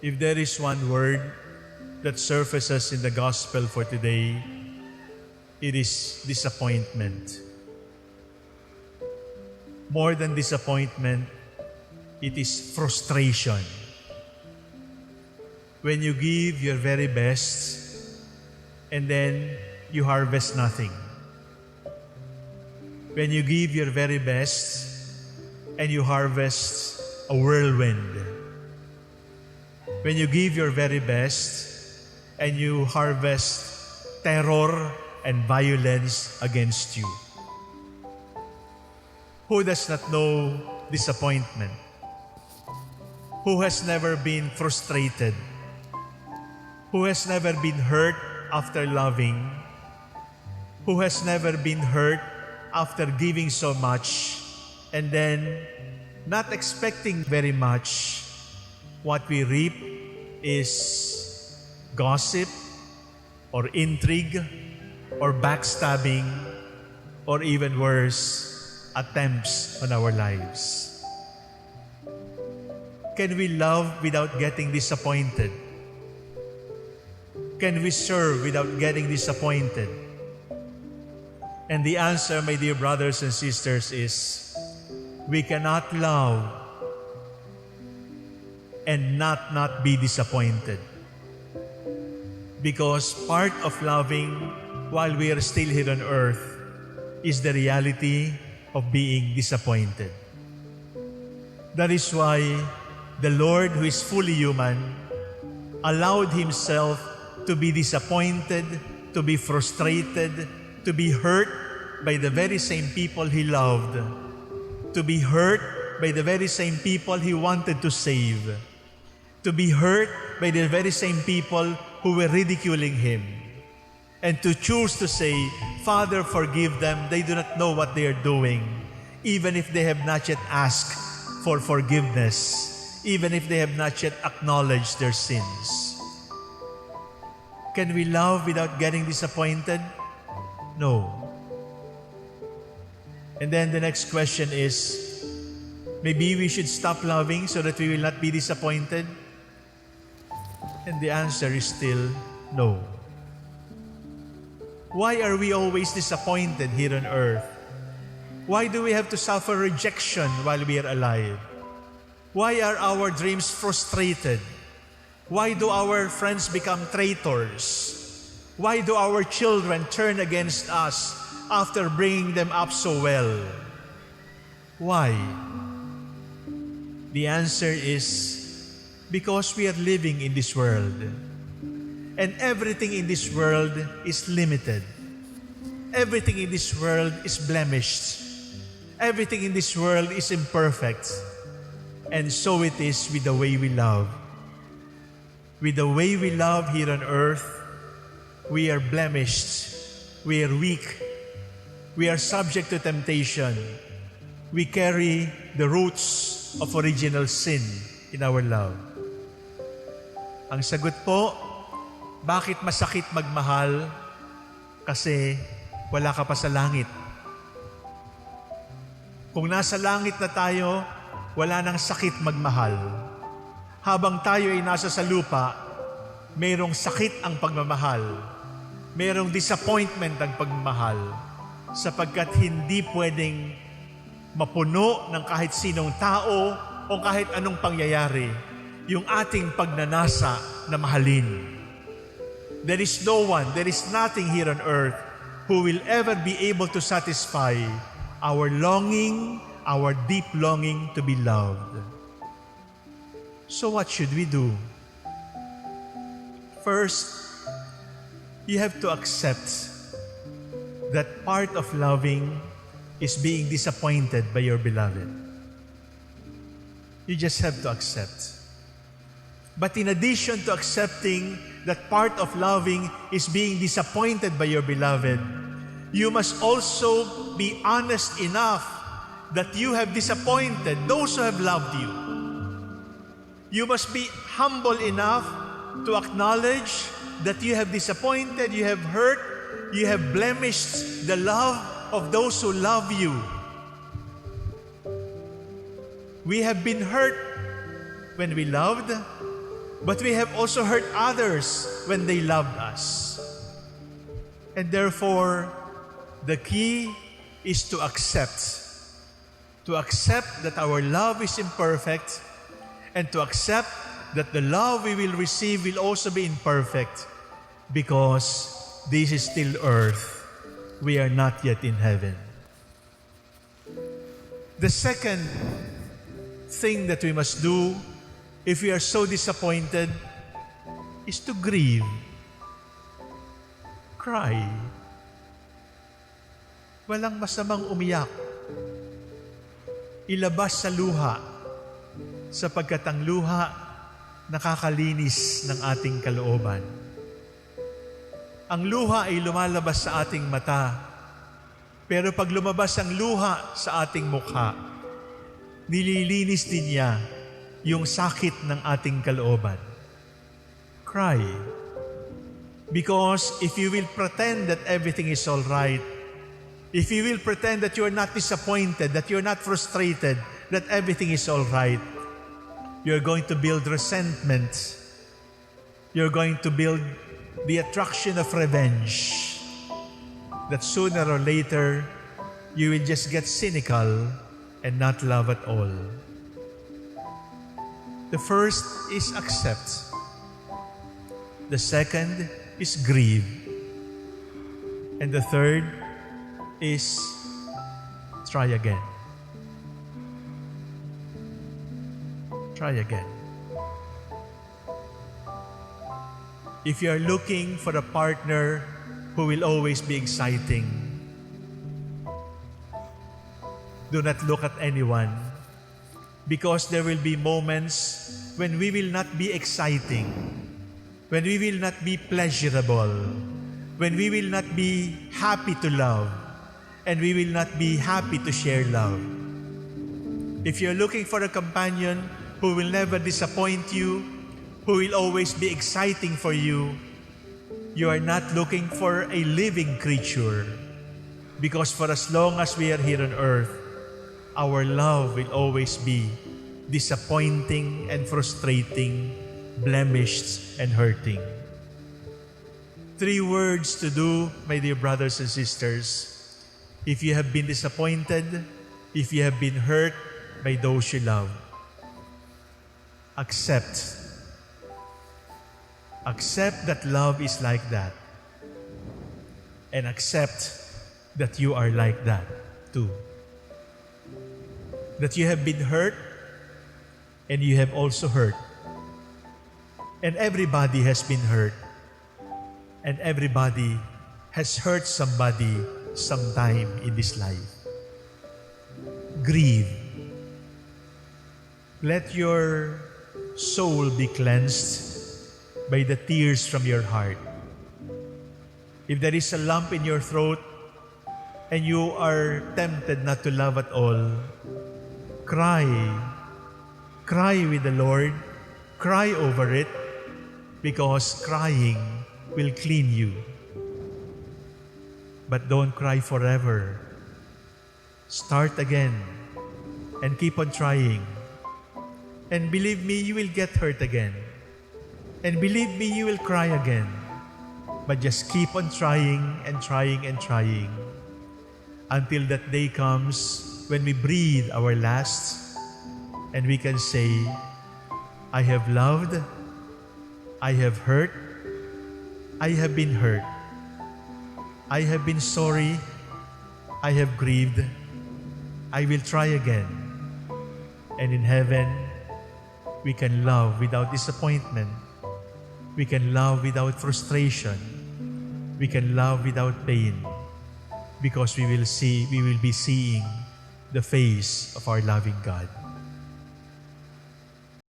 If there is one word that surfaces in the gospel for today, it is disappointment. More than disappointment, it is frustration. When you give your very best and then you harvest nothing. When you give your very best and you harvest a whirlwind. When you give your very best and you harvest terror and violence against you. Who does not know disappointment? Who has never been frustrated? Who has never been hurt after loving? Who has never been hurt after giving so much and then not expecting very much? What we reap is gossip or intrigue or backstabbing or even worse, attempts on our lives. Can we love without getting disappointed? Can we serve without getting disappointed? And the answer, my dear brothers and sisters, is we cannot love and not be disappointed. Because part of loving while we are still here on earth is the reality of being disappointed. That is why the Lord, who is fully human, allowed Himself to be disappointed, to be frustrated, to be hurt by the very same people He loved, to be hurt by the very same people He wanted to save, to be hurt by the very same people who were ridiculing Him, and to choose to say, Father, forgive them, they do not know what they are doing, even if they have not yet asked for forgiveness, even if they have not yet acknowledged their sins. Can we love without getting disappointed? No. And then the next question is, maybe we should stop loving so that we will not be disappointed? And the answer is still no. Why are we always disappointed here on earth? Why do we have to suffer rejection while we are alive? Why are our dreams frustrated? Why do our friends become traitors? Why do our children turn against us after bringing them up so well? Why? The answer is because we are living in this world. And everything in this world is limited. Everything in this world is blemished. Everything in this world is imperfect. And so it is with the way we love. With the way we love here on earth, we are blemished. We are weak. We are subject to temptation. We carry the roots of original sin in our love. Ang sagot po, bakit masakit magmahal? Kasi wala ka pa sa langit. Kung nasa langit na tayo, wala nang sakit magmahal. Habang tayo ay nasa sa lupa, mayroong sakit ang pagmamahal. Mayroong disappointment ang pagmamahal. Sapagkat hindi pwedeng mapuno ng kahit sinong tao o kahit anong pangyayari yung ating pagnanasa na mahalin. There is no one, there is nothing here on earth who will ever be able to satisfy our longing, our deep longing to be loved. So what should we do? First, you have to accept that part of loving is being disappointed by your beloved. You just have to accept. But in addition to accepting that part of loving is being disappointed by your beloved, you must also be honest enough that you have disappointed those who have loved you. You must be humble enough to acknowledge that you have disappointed, you have hurt, you have blemished the love of those who love you. We have been hurt when we loved. but we have also hurt others when they loved us. And therefore, the key is to accept that our love is imperfect, and to accept that the love we will receive will also be imperfect, because this is still earth. We are not yet in heaven. The second thing that we must do if we are so disappointed is to grieve. Cry. Walang masamang umiyak. Ilabas sa luha, sapagkat ang luha nakakalinis ng ating kalooban. Ang luha ay lumalabas sa ating mata, pero pag lumabas ang luha sa ating mukha, nililinis din niya yung sakit ng ating kalooban. Cry. Because if you will pretend that everything is all right, if you will pretend that you are not disappointed, that you are not frustrated, that everything is all right, you are going to build resentment. You're going to build the attraction of revenge, that sooner or later, you will just get cynical and not love at all. The first is accept. The second is grieve. And the third is try again. Try again. If you are looking for a partner who will always be exciting, do not look at anyone, because there will be moments when we will not be exciting, when we will not be pleasurable, when we will not be happy to love, and we will not be happy to share love. If you're looking for a companion who will never disappoint you, who will always be exciting for you, you are not looking for a living creature, because for as long as we are here on earth, our love will always be disappointing and frustrating, blemished and hurting. 3 words to do, my dear brothers and sisters, if you have been disappointed, if you have been hurt by those you love. Accept. Accept that love is like that. And accept that you are like that too. That you have been hurt and you have also hurt. And everybody has been hurt. And everybody has hurt somebody sometime in this life. Grieve. Let your soul be cleansed by the tears from your heart. If there is a lump in your throat and you are tempted not to love at all, cry. Cry with the Lord. Cry over it, because crying will clean you. But don't cry forever. Start again and keep on trying. And believe me, you will get hurt again. And believe me, you will cry again. But just keep on trying and trying and trying until that day comes when we breathe our last and we can say, I have loved, I have hurt, I have been hurt, I have been sorry, I have grieved, I will try again. And in heaven, we can love without disappointment. We can love without frustration. We can love without pain, because we will be seeing the face of our loving God.